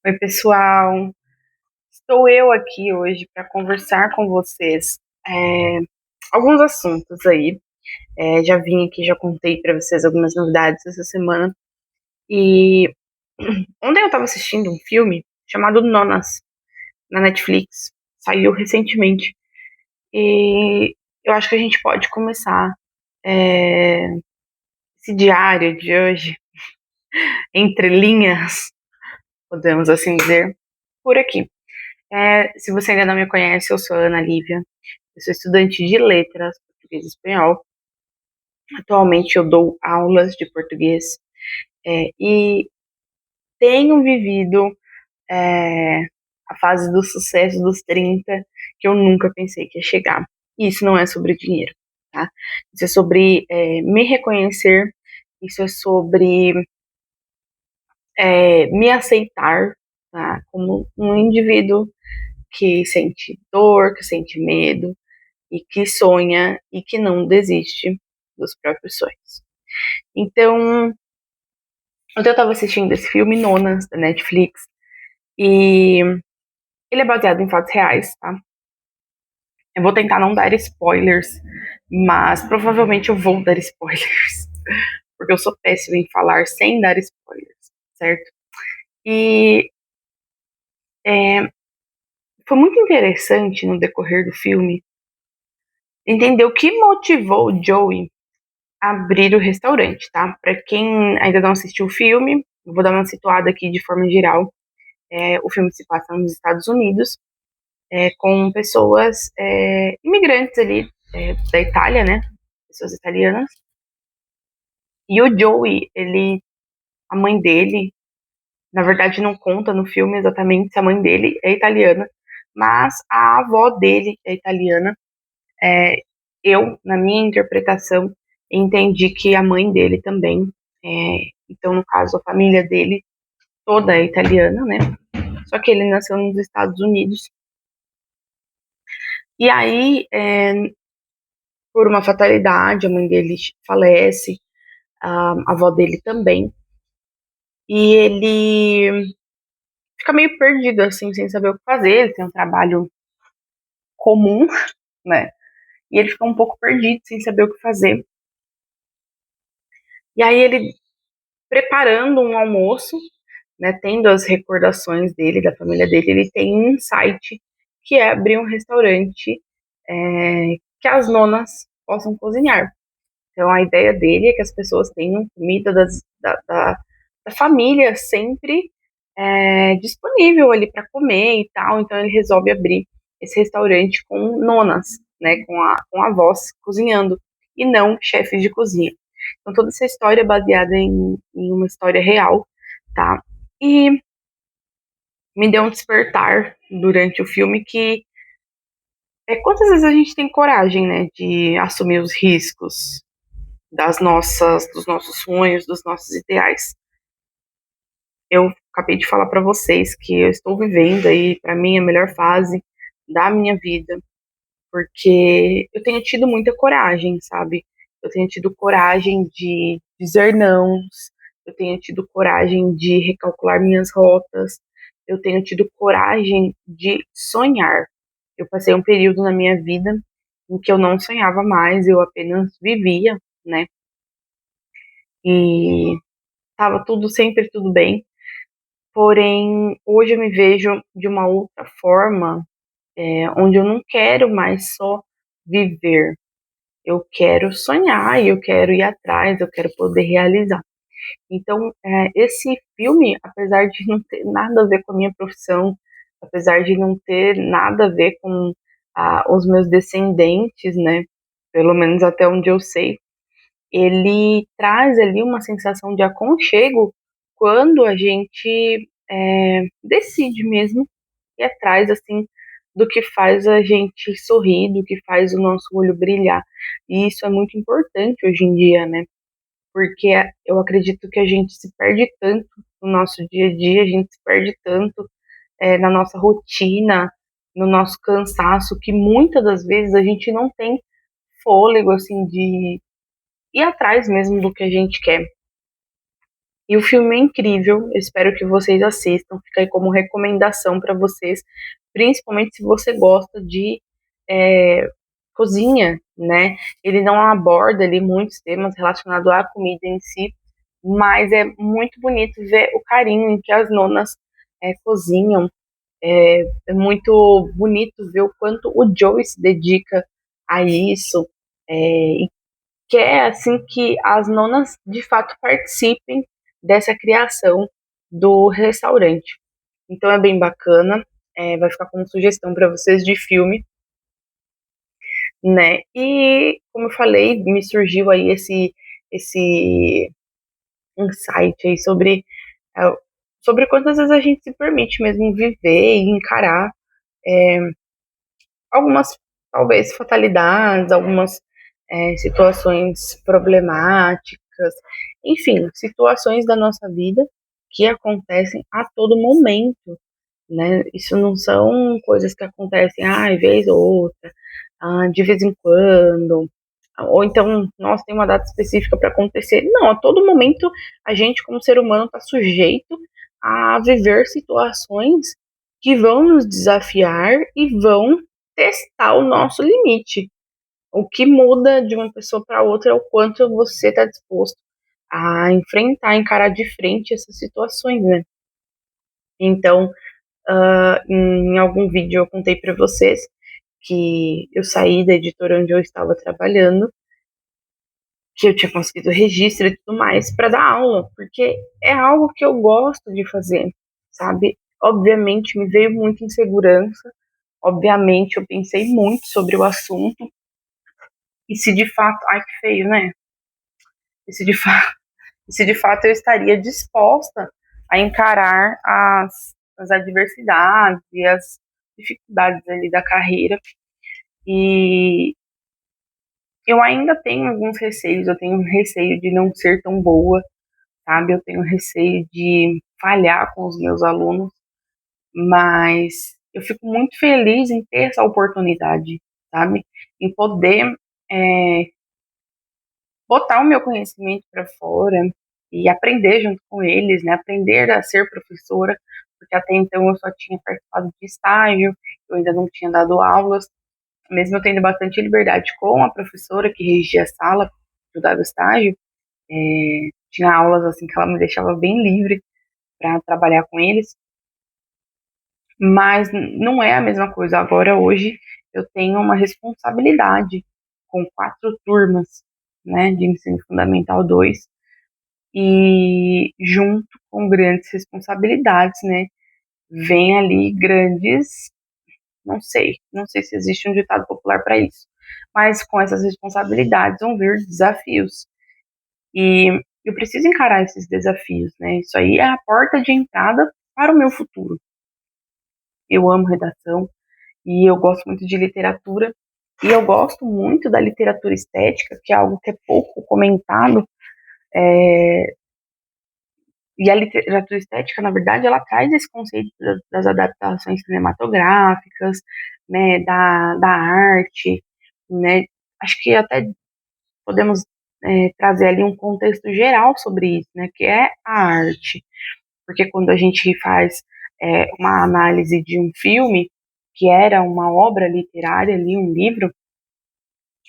Oi, pessoal. Estou eu aqui hoje para conversar com vocês alguns assuntos aí. Já vim aqui, já contei para vocês algumas novidades essa semana. E ontem eu estava assistindo um filme chamado Nonas na Netflix. Saiu recentemente. E eu acho que a gente pode começar é, esse diário de hoje, entre linhas, podemos assim dizer, por aqui. Se você ainda não me conhece, eu sou a Ana Lívia. Eu sou estudante de letras, português e espanhol. Atualmente eu dou aulas de português e tenho vivido é, a fase do sucesso dos 30 que eu nunca pensei que ia chegar. E isso não é sobre dinheiro, tá? Isso é sobre me reconhecer, isso é sobre me aceitar, tá? Como um indivíduo que sente dor, que sente medo, e que sonha e que não desiste dos próprios sonhos. Então, ontem eu estava assistindo esse filme Nonas, da Netflix, e ele é baseado em fatos reais, tá? Eu vou tentar não dar spoilers, mas provavelmente eu vou dar spoilers, porque eu sou péssima em falar sem dar spoilers, certo? E é, foi muito interessante no decorrer do filme entender o que motivou o Joey abrir o restaurante, tá? Para quem ainda não assistiu o filme, eu vou dar uma situada aqui de forma geral. O filme se passa nos Estados Unidos, com pessoas imigrantes ali da Itália, né? Pessoas italianas. E o Joey, a mãe dele, na verdade não conta no filme exatamente se a mãe dele é italiana, mas a avó dele é italiana. É, na minha interpretação, entendi que a mãe dele também, então no caso a família dele toda é italiana, né? Só que ele nasceu nos Estados Unidos. E aí, por uma fatalidade, a mãe dele falece, a avó dele também, e ele fica meio perdido, assim, sem saber o que fazer. Ele tem um trabalho comum, né? E ele fica um pouco perdido, sem saber o que fazer. E aí ele, preparando um almoço, né, tendo as recordações dele, da família dele, ele tem um insight que é abrir um restaurante que as nonas possam cozinhar. Então a ideia dele é que as pessoas tenham comida da família sempre disponível ali para comer e tal. Então ele resolve abrir esse restaurante com nonas, né, com avós cozinhando e não chefes de cozinha. Então toda essa história é baseada em uma história real, tá? E me deu um despertar durante o filme que quantas vezes a gente tem coragem, né, de assumir os riscos dos nossos sonhos, dos nossos ideais. Eu acabei de falar para vocês que eu estou vivendo aí, para mim, a melhor fase da minha vida, porque eu tenho tido muita coragem, sabe? Eu tenho tido coragem de dizer não, eu tenho tido coragem de recalcular minhas rotas, eu tenho tido coragem de sonhar. Eu passei um período na minha vida em que eu não sonhava mais, eu apenas vivia, né? E estava tudo sempre tudo bem. Porém, hoje eu me vejo de uma outra forma, onde eu não quero mais só viver. Eu quero sonhar e eu quero ir atrás, eu quero poder realizar. Então, esse filme, apesar de não ter nada a ver com a minha profissão, apesar de não ter nada a ver com os meus descendentes, né? Pelo menos até onde eu sei, ele traz ali uma sensação de aconchego quando a gente decide mesmo ir atrás, assim, do que faz a gente sorrir, do que faz o nosso olho brilhar. E isso é muito importante hoje em dia, né? Porque eu acredito que a gente se perde tanto no nosso dia a dia, a gente se perde tanto na nossa rotina, no nosso cansaço, que muitas das vezes a gente não tem fôlego, assim, de ir atrás mesmo do que a gente quer. E o filme é incrível, eu espero que vocês assistam, fica aí como recomendação para vocês, principalmente se você gosta de é, cozinha, né? Ele não aborda ali muitos temas relacionados à comida em si, mas é muito bonito ver o carinho em que as nonas cozinham. É muito bonito ver o quanto o Joey se dedica a isso, e quer assim que as nonas de fato participem dessa criação do restaurante. Então é bem bacana, vai ficar como sugestão para vocês de filme, né? E como eu falei, me surgiu aí esse insight aí é, sobre quantas vezes a gente se permite mesmo viver e encarar algumas, talvez, fatalidades, algumas situações problemáticas, enfim, situações da nossa vida que acontecem a todo momento, né? Isso não são coisas que acontecem, vez ou outra, de vez em quando, ou então, nossa, tem uma data específica para acontecer. Não, a todo momento a gente, como ser humano, está sujeito a viver situações que vão nos desafiar e vão testar o nosso limite. O que muda de uma pessoa para outra é o quanto você está disposto a enfrentar, encarar de frente essas situações, né? Então, em algum vídeo eu contei para vocês que eu saí da editora onde eu estava trabalhando, que eu tinha conseguido registro e tudo mais para dar aula, porque é algo que eu gosto de fazer, sabe? Obviamente me veio muita insegurança, obviamente eu pensei muito sobre o assunto, e se de fato, ai que feio, né? E se de fato eu estaria disposta a encarar as adversidades e as dificuldades ali da carreira. E eu ainda tenho alguns receios, eu tenho receio de não ser tão boa, sabe? Eu tenho receio de falhar com os meus alunos, mas eu fico muito feliz em ter essa oportunidade, sabe? Em poder é, botar o meu conhecimento para fora e aprender junto com eles, né? Aprender a ser professora, porque até então eu só tinha participado de estágio, eu ainda não tinha dado aulas, mesmo eu tendo bastante liberdade com a professora que regia a sala, que eu dava estágio, tinha aulas assim que ela me deixava bem livre para trabalhar com eles, mas não é a mesma coisa. Agora, hoje, eu tenho uma responsabilidade com 4 turmas, né, de ensino fundamental 2 e junto com grandes responsabilidades, né, vem ali grandes, não sei se existe um ditado popular para isso, mas com essas responsabilidades vão vir desafios. E eu preciso encarar esses desafios, né? Isso aí é a porta de entrada para o meu futuro. Eu amo redação e eu gosto muito de literatura e eu gosto muito da literatura estética, que é algo que é pouco comentado. E a literatura estética, na verdade, ela traz esse conceito das adaptações cinematográficas, né, da arte, né? Acho que até podemos trazer ali um contexto geral sobre isso, né, que é a arte. Porque quando a gente faz uma análise de um filme, que era uma obra literária ali, um livro,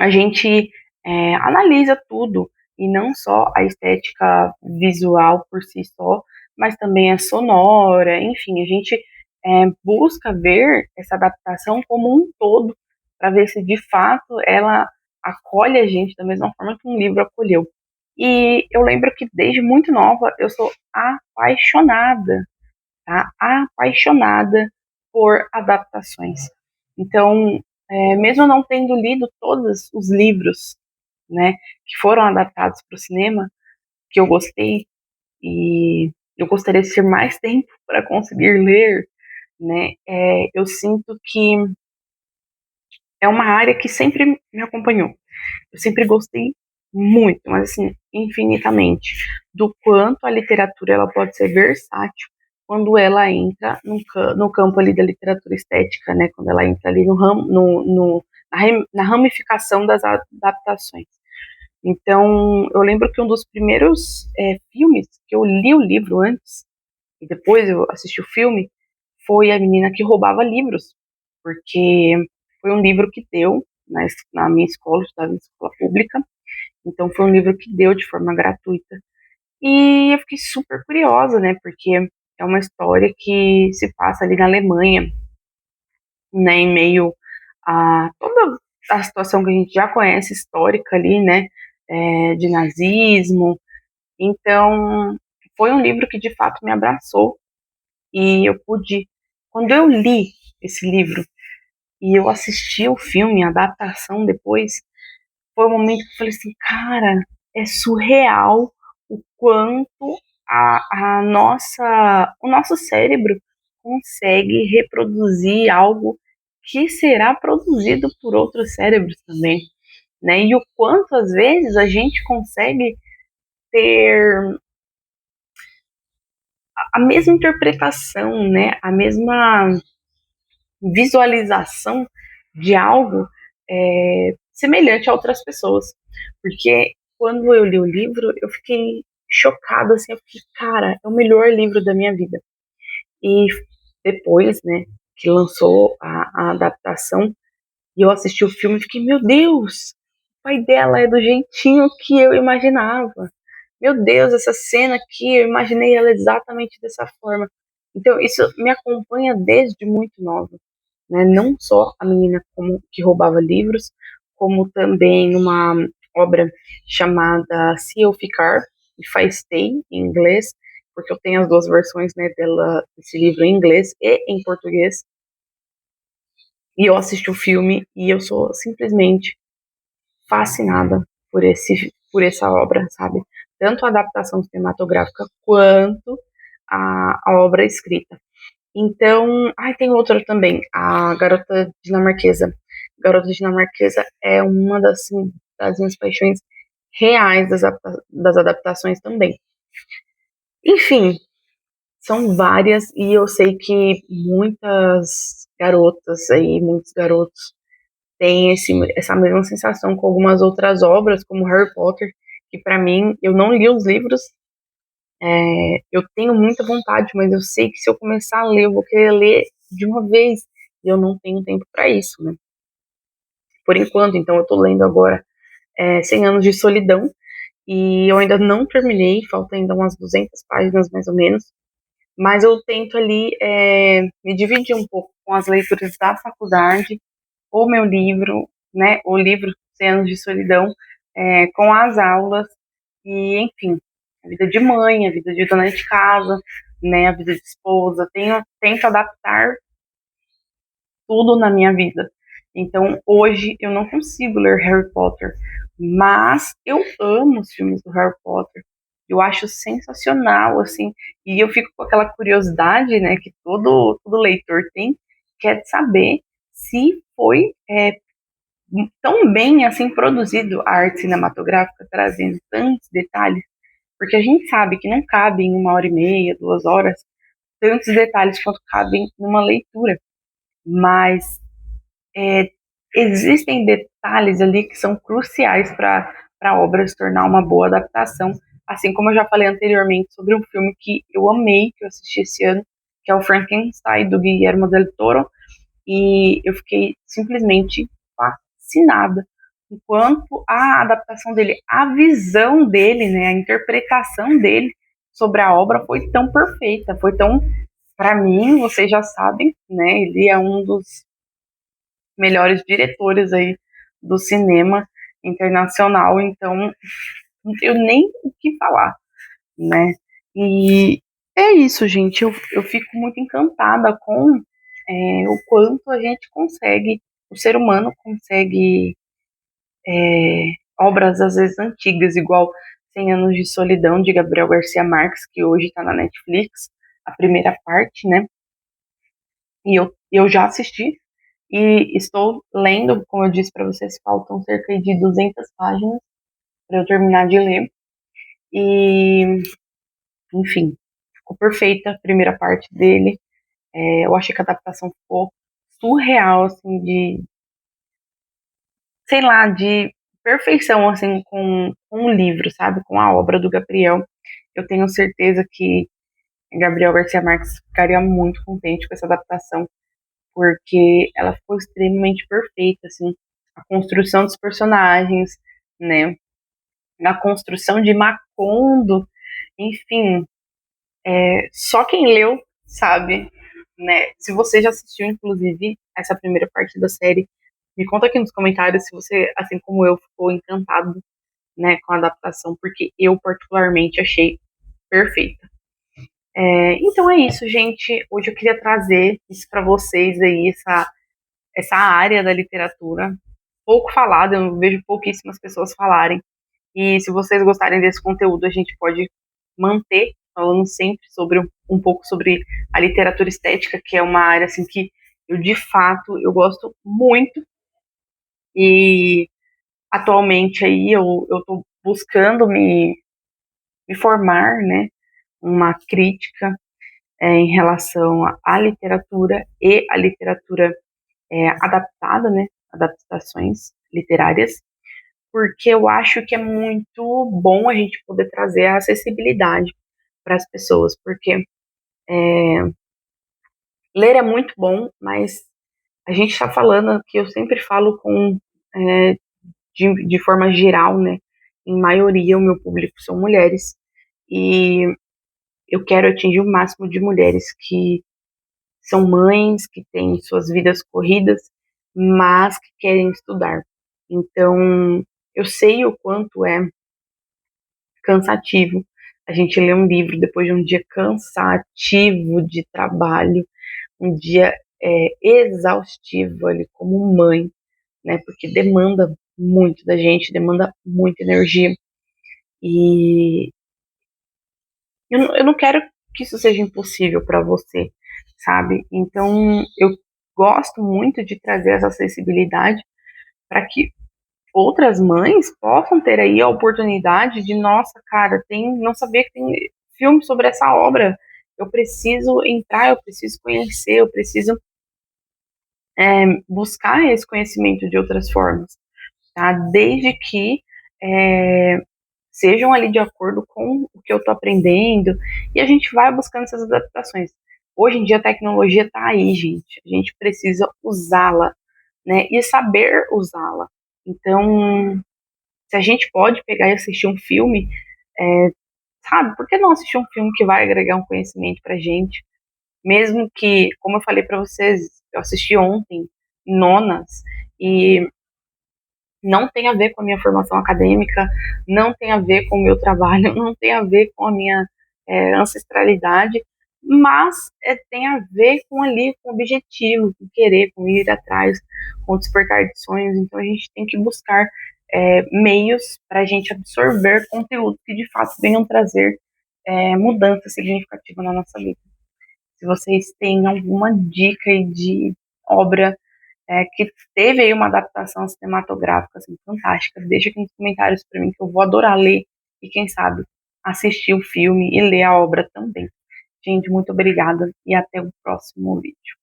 a gente analisa tudo, e não só a estética visual por si só, mas também a sonora, enfim, a gente busca ver essa adaptação como um todo, para ver se de fato ela acolhe a gente da mesma forma que um livro acolheu. E eu lembro que desde muito nova eu sou apaixonada, tá? Apaixonada por adaptações. Então, mesmo não tendo lido todos os livros, né, que foram adaptados para o cinema, que eu gostei, e eu gostaria de ter mais tempo para conseguir ler, né, eu sinto que é uma área que sempre me acompanhou. Eu sempre gostei muito, mas assim, infinitamente, do quanto a literatura ela pode ser versátil quando ela entra no campo ali da literatura estética, né? Quando ela entra ali no ramo, na ramificação das adaptações. Então, eu lembro que um dos primeiros filmes que eu li o livro antes, e depois eu assisti o filme, foi A Menina que Roubava Livros, porque foi um livro que deu na minha escola, eu estudava em escola pública, então foi um livro que deu de forma gratuita. E eu fiquei super curiosa, né, porque é uma história que se passa ali na Alemanha, né, em meio a toda a situação que a gente já conhece histórica ali, né, de nazismo. Então, foi um livro que de fato me abraçou e eu pude, quando eu li esse livro e eu assisti o filme, a adaptação depois, foi um momento que eu falei assim, cara, é surreal o quanto o nosso cérebro consegue reproduzir algo que será produzido por outros cérebros também, né? E o quanto às vezes a gente consegue ter a mesma interpretação, né? A mesma visualização de algo semelhante a outras pessoas. Porque quando eu li o livro, eu fiquei chocada, assim, eu fiquei, cara, é o melhor livro da minha vida. E depois, né, que lançou a adaptação, e eu assisti o filme, e fiquei, meu Deus, o pai dela é do jeitinho que eu imaginava. Meu Deus, essa cena aqui, eu imaginei ela exatamente dessa forma. Então, isso me acompanha desde muito nova, né? Não só a menina que roubava livros, como também uma obra chamada Se Eu Ficar, If I Stay, em inglês, porque eu tenho as duas versões, né, desse livro em inglês e em português, e eu assisti o filme e eu sou simplesmente fascinada por essa obra, sabe? Tanto a adaptação cinematográfica quanto a obra escrita. Então, tem outra também, a Garota Dinamarquesa. Garota Dinamarquesa é uma assim, das minhas paixões reais das adaptações também. Enfim, são várias e eu sei que muitas garotas aí, muitos garotos têm essa mesma sensação com algumas outras obras, como Harry Potter, que para mim, eu não li os livros, eu tenho muita vontade, mas eu sei que se eu começar a ler, eu vou querer ler de uma vez. E eu não tenho tempo para isso, né? Por enquanto, então eu tô lendo agora 100 Anos de Solidão. E eu ainda não terminei, falta ainda umas 200 páginas mais ou menos. Mas eu tento ali me dividir um pouco com as leituras da faculdade, o meu livro, né? O livro 100 Anos de Solidão, com as aulas. E, enfim, a vida de mãe, a vida de dona de casa, né, a vida de esposa, tento adaptar tudo na minha vida. Então, hoje eu não consigo ler Harry Potter, mas eu amo os filmes do Harry Potter. Eu acho sensacional, assim, e eu fico com aquela curiosidade, né, que todo leitor tem, que é saber se foi tão bem assim produzido a arte cinematográfica, trazendo tantos detalhes, porque a gente sabe que não cabe em 1 hora e meia, 2 horas, tantos detalhes quanto cabem numa leitura, mas é, existem detalhes ali que são cruciais para a obra se tornar uma boa adaptação, assim como eu já falei anteriormente sobre um filme que eu amei, que eu assisti esse ano, que é o Frankenstein, do Guillermo del Toro, e eu fiquei simplesmente fascinada enquanto a adaptação dele, a visão dele, né, a interpretação dele sobre a obra foi tão perfeita, foi tão, para mim, vocês já sabem, né, ele é um dos melhores diretores aí do cinema internacional, então não tenho nem o que falar, né? E é isso, gente. Eu fico muito encantada com o quanto a gente consegue, o ser humano consegue obras às vezes antigas, igual 100 Anos de Solidão, de Gabriel Garcia Marques, que hoje está na Netflix, a primeira parte, né? E eu já assisti e estou lendo, como eu disse para vocês, faltam cerca de 200 páginas para eu terminar de ler. E, enfim, ficou perfeita a primeira parte dele. Eu achei que a adaptação ficou surreal, assim, de, sei lá, de perfeição, assim, com o livro, sabe? Com a obra do Gabriel. Eu tenho certeza que Gabriel Garcia Marques ficaria muito contente com essa adaptação, porque ela ficou extremamente perfeita, assim, a construção dos personagens, né, na construção de Macondo, enfim, só quem leu sabe, né, se você já assistiu, inclusive, essa primeira parte da série, me conta aqui nos comentários se você, assim como eu, ficou encantado, né, com a adaptação, porque eu particularmente achei perfeita. Então é isso, gente. Hoje eu queria trazer isso para vocês aí, essa área da literatura, pouco falada, eu vejo pouquíssimas pessoas falarem. E se vocês gostarem desse conteúdo, a gente pode manter falando sempre sobre um pouco sobre a literatura estética, que é uma área assim que eu de fato eu gosto muito. E atualmente aí eu tô buscando me formar, né, uma crítica em relação à literatura e à literatura adaptada, né, adaptações literárias, porque eu acho que é muito bom a gente poder trazer a acessibilidade para as pessoas, porque ler é muito bom, mas a gente está falando que eu sempre falo é, de forma geral, né, em maioria o meu público são mulheres, e eu quero atingir o máximo de mulheres que são mães, que têm suas vidas corridas, mas que querem estudar. Então, eu sei o quanto é cansativo a gente ler um livro depois de um dia cansativo de trabalho, um dia exaustivo ali como mãe, né? Porque demanda muito da gente, demanda muita energia. E eu não quero que isso seja impossível para você, sabe? Então, eu gosto muito de trazer essa acessibilidade para que outras mães possam ter aí a oportunidade de, nossa, cara, não sabia que tem filme sobre essa obra. Eu preciso entrar, eu preciso conhecer, eu preciso buscar esse conhecimento de outras formas, tá? Desde que é, sejam ali de acordo com o que eu estou aprendendo, e a gente vai buscando essas adaptações. Hoje em dia a tecnologia está aí, gente. A gente precisa usá-la, né? E saber usá-la. Então, se a gente pode pegar e assistir um filme, sabe, por que não assistir um filme que vai agregar um conhecimento pra gente? Mesmo que, como eu falei para vocês, eu assisti ontem, Nonas, e não tem a ver com a minha formação acadêmica, não tem a ver com o meu trabalho, não tem a ver com a minha ancestralidade, mas tem a ver com ali, com o objetivo, com querer, com ir atrás, com o despertar de sonhos. Então a gente tem que buscar meios para a gente absorver conteúdos que de fato venham trazer mudança significativa na nossa vida. Se vocês têm alguma dica aí de obra que teve aí uma adaptação cinematográfica assim, fantástica, deixa aqui nos comentários para mim que eu vou adorar ler e quem sabe assistir o filme e ler a obra também. Gente, muito obrigada e até o próximo vídeo.